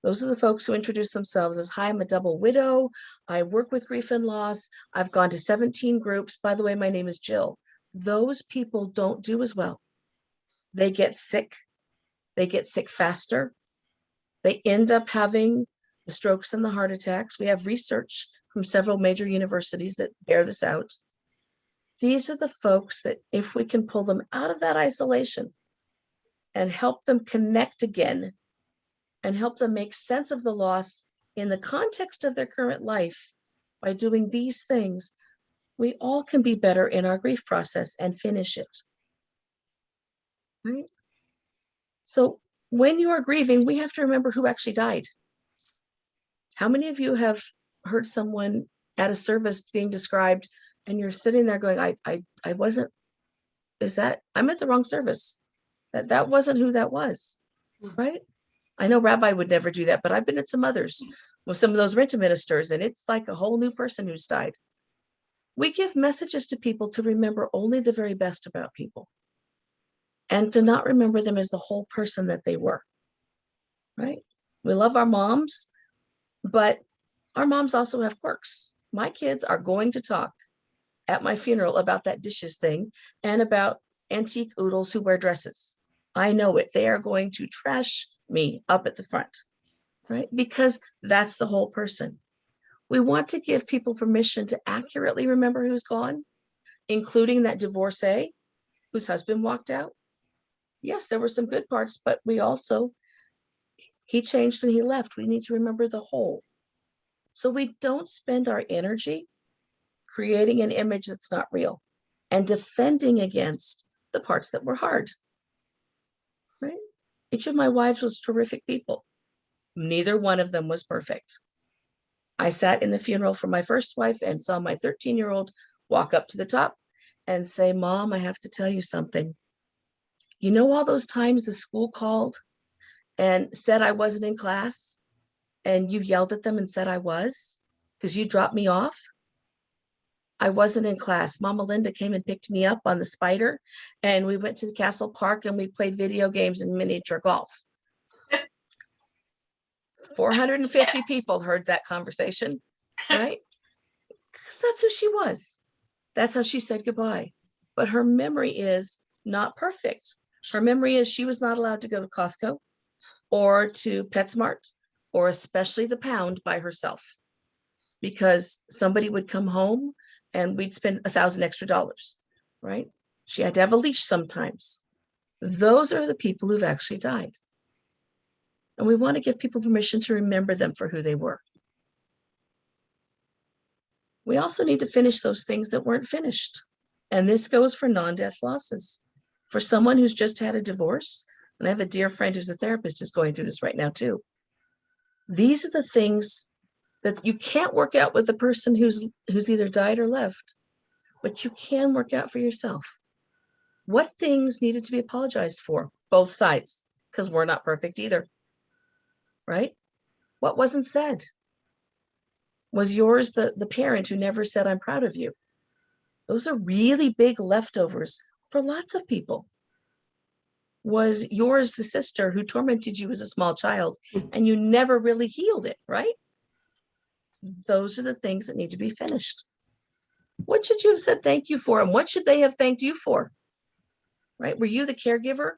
Those are the folks who introduce themselves as, hi, I'm a double widow. I work with grief and loss. I've gone to 17 groups. By the way, my name is Jill. Those people don't do as well. They get sick. They get sick faster. They end up having the strokes and the heart attacks. We have research from several major universities that bear this out. These are the folks that if we can pull them out of that isolation and help them connect again and help them make sense of the loss in the context of their current life by doing these things, we all can be better in our grief process and finish it. Right? So when you are grieving, we have to remember who actually died. How many of you have heard someone at a service being described and you're sitting there going, I wasn't, I'm at the wrong service. That wasn't who that was, right? I know Rabbi would never do that, but I've been at some others with some of those rent ministers, and it's like a whole new person who's died. We give messages to people to remember only the very best about people and to not remember them as the whole person that they were, right? We love our moms, but our moms also have quirks. My kids are going to talk at my funeral about that dishes thing and about antique oodles who wear dresses. I know it. They are going to trash me up at the front, right? Because that's the whole person. We want to give people permission to accurately remember who's gone, including that divorcee whose husband walked out. Yes, there were some good parts, but he changed and he left. We need to remember the whole. So we don't spend our energy creating an image that's not real and defending against the parts that were hard, right? Each of my wives was terrific people. Neither one of them was perfect. I sat in the funeral for my first wife and saw my 13-year-old walk up to the top and say, Mom, I have to tell you something. You know all those times the school called and said I wasn't in class and you yelled at them and said I was because you dropped me off? I wasn't in class. Mama Linda came and picked me up on the Spider, and we went to the Castle Park and we played video games and miniature golf. 450 people heard that conversation, right? Because that's who she was. That's how she said goodbye. But her memory is not perfect. Her memory is she was not allowed to go to Costco or to PetSmart or especially the Pound by herself, because somebody would come home and we'd spend $1,000 extra, right? She had to have a leash sometimes. Those are the people who've actually died. And we want to give people permission to remember them for who they were. We also need to finish those things that weren't finished. And this goes for non-death losses. For someone who's just had a divorce, and I have a dear friend who's a therapist who's going through this right now too. These are the things that you can't work out with the person who's either died or left, but you can work out for yourself. What things needed to be apologized for? Both sides, because we're not perfect either, right? What wasn't said? Was yours the parent who never said, I'm proud of you? Those are really big leftovers for lots of people. Was yours the sister who tormented you as a small child and you never really healed it, right? Those are the things that need to be finished. What should you have said thank you for? And what should they have thanked you for? Right? Were you the caregiver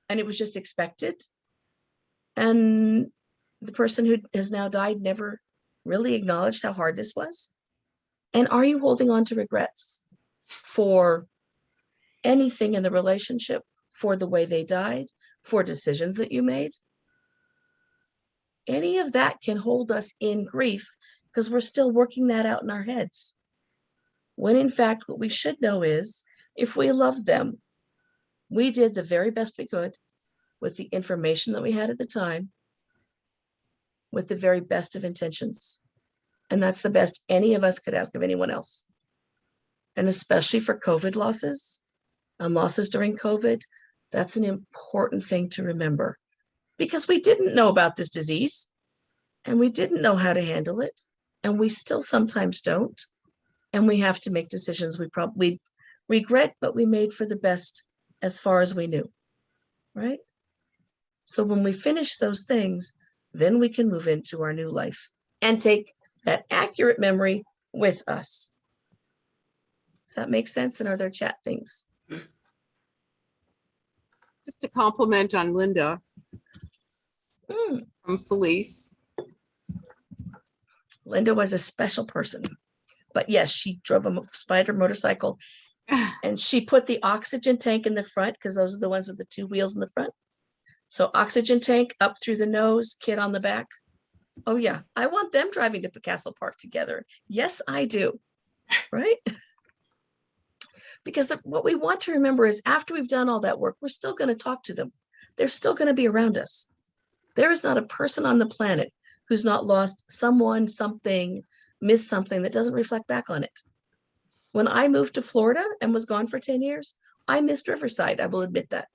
and it was just expected? And the person who has now died never really acknowledged how hard this was? And are you holding on to regrets for anything in the relationship, for the way they died, for decisions that you made? Any of that can hold us in grief because we're still working that out in our heads. When in fact, what we should know is if we loved them, we did the very best we could with the information that we had at the time, with the very best of intentions. And that's the best any of us could ask of anyone else. And especially for COVID losses and losses during COVID, that's an important thing to remember because we didn't know about this disease and we didn't know how to handle it. And we still sometimes don't. And we have to make decisions we probably regret, but we made for the best as far as we knew, right? So when we finish those things, then we can move into our new life and take that accurate memory with us. Does that make sense? And are there chat things? Just a compliment on Linda from Felice. Linda was a special person, but yes, she drove a Spider motorcycle and she put the oxygen tank in the front because those are the ones with the two wheels in the front. So oxygen tank up through the nose, kid on the back. Oh yeah, I want them driving to Castle Park together. Yes, I do, right? Because what we want to remember is after we've done all that work, we're still going to talk to them. They're still going to be around us. There is not a person on the planet who's not lost someone, something, missed something that doesn't reflect back on it. When I moved to Florida and was gone for 10 years, I missed Riverside. I will admit that,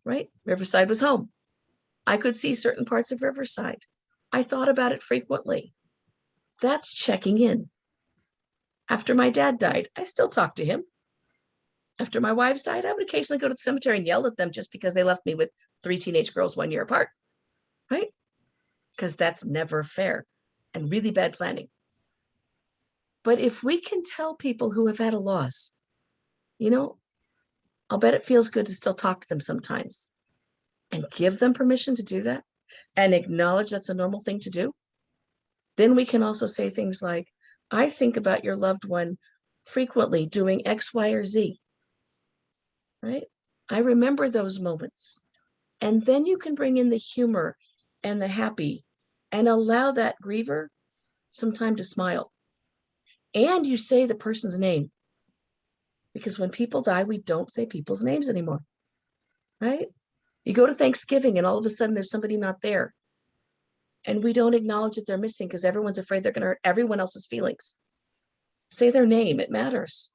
right? Riverside was home. I could see certain parts of Riverside. I thought about it frequently. That's checking in. After my dad died, I still talk to him. After my wives died, I would occasionally go to the cemetery and yell at them just because they left me with 3 teenage girls 1 year apart, right? Because that's never fair and really bad planning. But if we can tell people who have had a loss, you know, I'll bet it feels good to still talk to them sometimes and give them permission to do that and acknowledge that's a normal thing to do. Then we can also say things like, I think about your loved one frequently doing X, Y, or Z. Right? I remember those moments. And then you can bring in the humor and the happy and allow that griever some time to smile. And you say the person's name. Because when people die, we don't say people's names anymore. Right? You go to Thanksgiving and all of a sudden there's somebody not there. And we don't acknowledge that they're missing because everyone's afraid they're going to hurt everyone else's feelings. Say their name. It matters.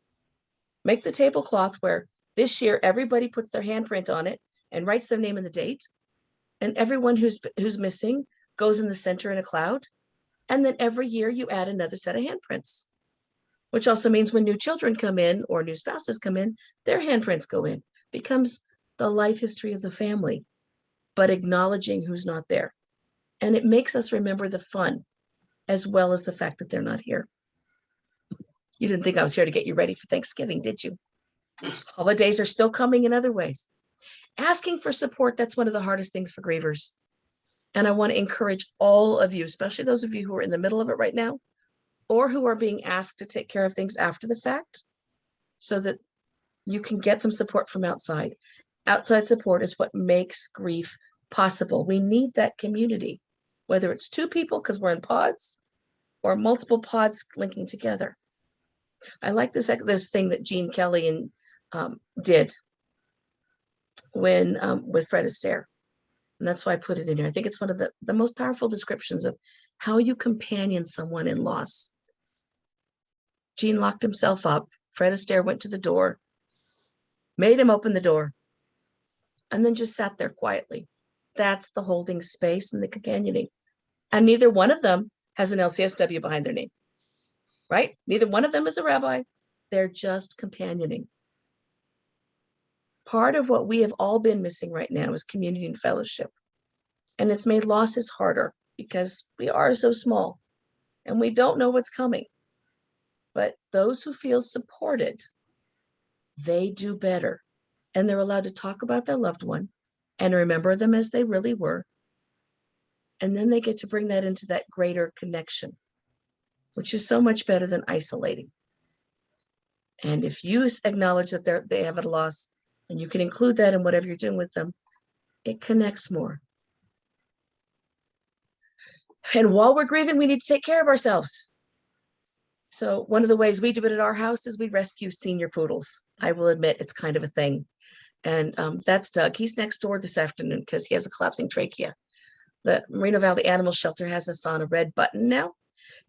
Make the tablecloth where this year, everybody puts their handprint on it and writes their name and the date. And everyone who's missing goes in the center in a cloud. And then every year you add another set of handprints. which also means when new children come in or new spouses come in, their handprints go in. Becomes the life history of the family, but acknowledging who's not there. And it makes us remember the fun as well as the fact that they're not here. You didn't think I was here to get you ready for Thanksgiving, did you? Holidays are still coming in other ways. Asking for support, that's one of the hardest things for grievers. And I want to encourage all of you, especially those of you who are in the middle of it right now, or who are being asked to take care of things after the fact, so that you can get some support from outside. Outside support is what makes grief possible. We need that community, whether it's two people because we're in pods or multiple pods linking together. I like this thing that Gene Kelly did when with Fred Astaire. And that's why I put it in here. I think it's one of the most powerful descriptions of how you companion someone in loss. Gene locked himself up. Fred Astaire went to the door, made him open the door, and then just sat there quietly. That's the holding space and the companioning. And neither one of them has an LCSW behind their name, right? Neither one of them is a rabbi. They're just companioning. Part of what we have all been missing right now is community and fellowship. And it's made losses harder because we are so small and we don't know what's coming. But those who feel supported, they do better. And they're allowed to talk about their loved one and remember them as they really were. And then they get to bring that into that greater connection, which is so much better than isolating. And if you acknowledge that they have a loss, and you can include that in whatever you're doing with them, it connects more. And while we're grieving, we need to take care of ourselves. So one of the ways we do it at our house is we rescue senior poodles. I will admit it's kind of a thing. And that's Doug. He's next door this afternoon because he has a collapsing trachea. The Moreno Valley Animal Shelter has us on a red button now.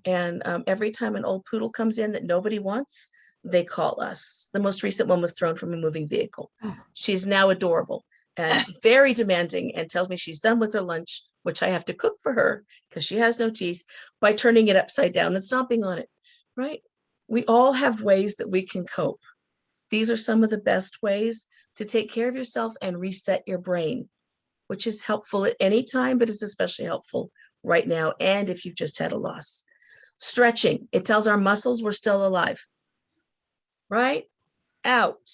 And every time an old poodle comes in that nobody wants, they call us. The most recent one was thrown from a moving vehicle. She's now adorable and very demanding and tells me she's done with her lunch, which I have to cook for her because she has no teeth, by turning it upside down and stomping on it, right? We all have ways that we can cope. These are some of the best ways to take care of yourself and reset your brain, which is helpful at any time, but it's especially helpful right now. And if you've just had a loss. Stretching, it tells our muscles we're still alive. Right? Out,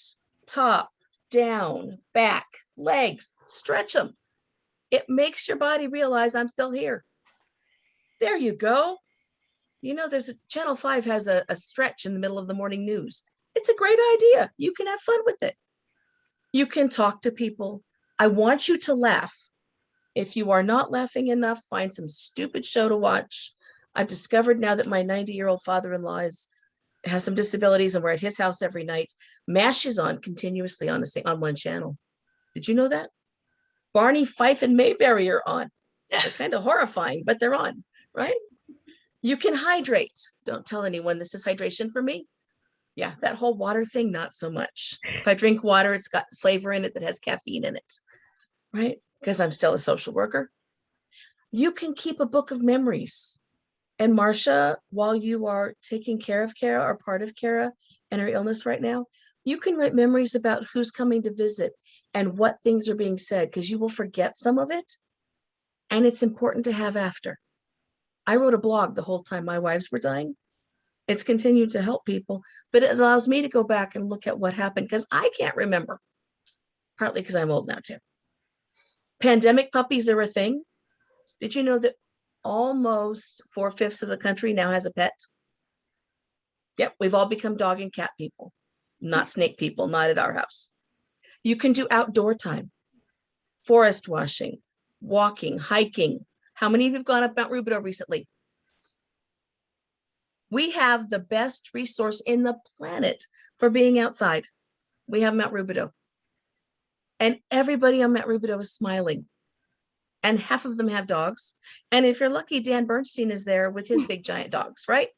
top, down, back, legs, stretch them. It makes your body realize I'm still here. There you go. You know, Channel 5 has a stretch in the middle of the morning news. It's a great idea. You can have fun with it. You can talk to people. I want you to laugh. If you are not laughing enough, find some stupid show to watch. I've discovered now that my 90-year-old father-in-law has some disabilities and we're at his house every night. MASH is on continuously on one channel. Did you know that? Barney, Fife, and Mayberry are on. They're kind of horrifying, but they're on, right? You can hydrate. Don't tell anyone this is hydration for me. Yeah, that whole water thing, not so much. If I drink water, it's got flavor in it that has caffeine in it, right? Because I'm still a social worker. You can keep a book of memories. And Marcia, while you are taking care of Kara or part of Kara and her illness right now, you can write memories about who's coming to visit and what things are being said, because you will forget some of it. And it's important to have after. I wrote a blog the whole time my wives were dying. It's continued to help people, but it allows me to go back and look at what happened because I can't remember, partly because I'm old now too. Pandemic puppies are a thing. Did you know that almost 4/5 of the country now has a pet? Yep, we've all become dog and cat people, not snake people, not at our house. You can do outdoor time, forest washing, walking, hiking. How many of you have gone up Mount Rubidoux recently? We have the best resource in the planet for being outside. We have Mount Rubidoux. And everybody on Mount Rubidoux is smiling. And half of them have dogs. And if you're lucky, Dan Bernstein is there with his big giant dogs, right?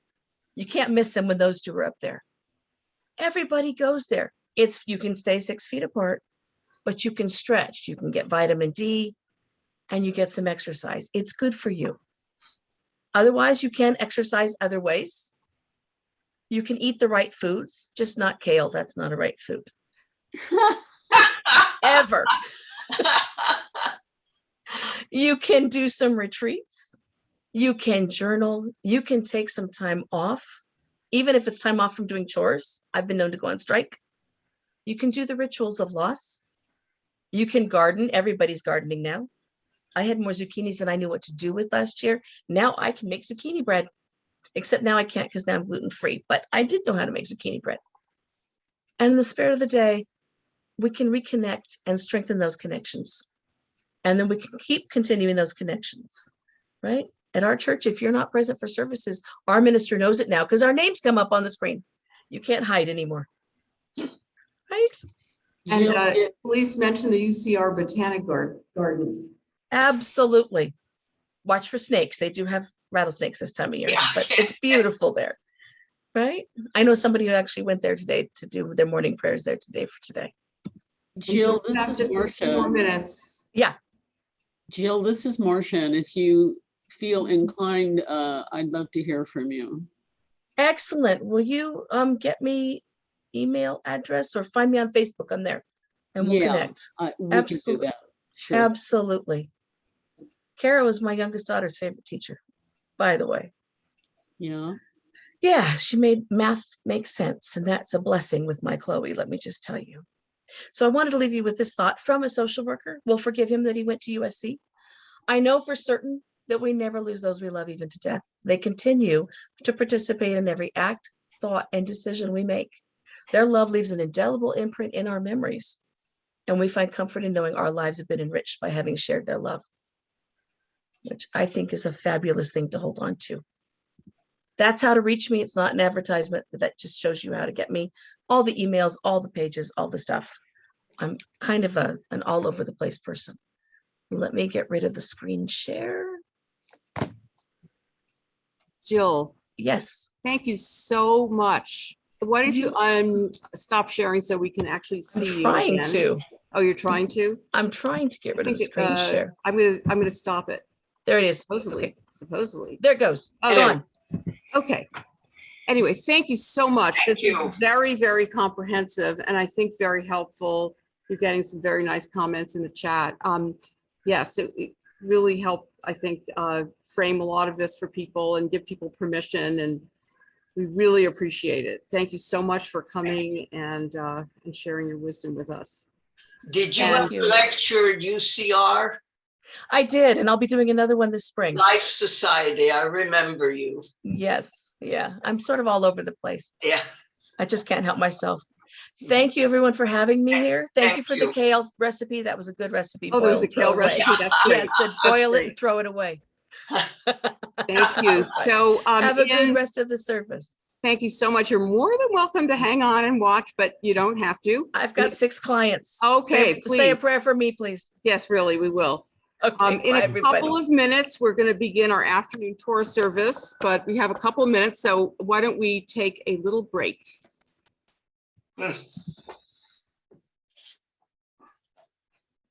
You can't miss them when those two are up there. Everybody goes there. You can stay 6 feet apart, but you can stretch. You can get vitamin D and you get some exercise. It's good for you. Otherwise, you can exercise other ways. You can eat the right foods, just not kale. That's not a right food. Ever. You can do some retreats. You can journal. You can take some time off, even if it's time off from doing chores. I've been known to go on strike. You can do the rituals of loss. You can garden. Everybody's gardening now. I had more zucchinis than I knew what to do with last year. Now I can make zucchini bread, except now I can't because now I'm gluten-free, but I did know how to make zucchini bread. And in the spirit of the day, we can reconnect and strengthen those connections. And then we can keep continuing those connections, right? At our church, if you're not present for services, our minister knows it now because our names come up on the screen. You can't hide anymore, right? And please mention the UCR Botanic Gardens. Absolutely. Watch for snakes. They do have rattlesnakes this time of year, Yeah. but it's beautiful there, right? I know somebody who actually went there today to do their morning prayers there today for today. Jill, We have this just is a few more Marcia. minutes. Yeah. Jill, this is Marcia, and if you feel inclined, I'd love to hear from you. Excellent. Will you get me email address or find me on Facebook? I'm there and we'll connect. We can do that. Sure. Absolutely. Kara was my youngest daughter's favorite teacher, by the way. Yeah. Yeah, she made math make sense, and that's a blessing with my Chloe, let me just tell you. So I wanted to leave you with this thought from a social worker. We'll forgive him that he went to USC. I know for certain that we never lose those we love even to death. They continue to participate in every act, thought, and decision we make. Their love leaves an indelible imprint in our memories, and we find comfort in knowing our lives have been enriched by having shared their love, which I think is a fabulous thing to hold on to. That's how to reach me. It's not an advertisement, but that just shows you how to get me. All the emails, all the pages, all the stuff. I'm kind of an all over the place person. Let me get rid of the screen share. Jill. Yes. Thank you so much. Why don't you stop sharing so we can actually see you Trying again? to. Oh, you're trying to? I'm trying to get rid of the screen share. I'm gonna stop it. There it is. Supposedly. Okay. Supposedly. There it goes. Oh, Gone. Okay. Anyway, thank you so much. This is very, very comprehensive and I think very helpful. You're getting some very nice comments in the chat. Yes, it really helped, I think, frame a lot of this for people and give people permission, and we really appreciate it. Thank you so much for coming and sharing your wisdom with us. Did you have a lecture at UCR? I did, and I'll be doing another one this spring. Life Society, I remember you. Yes, yeah, I'm sort of all over the place. Yeah. I just can't help myself. Thank you, everyone, for having me here. Thank you for the kale recipe. That was a good recipe. Oh, there was Boil, a kale throw away. recipe. That's great. Yes, said boil it and throw it away. Thank you. So have a good rest of the service. Thank you so much. You're more than welcome to hang on and watch, but you don't have to. I've got 6 clients. Okay, say a prayer for me, please. Yes, really, we will. Okay, in a couple of minutes, we're going to begin our afternoon tour service, but we have a couple of minutes, so why don't we take a little break?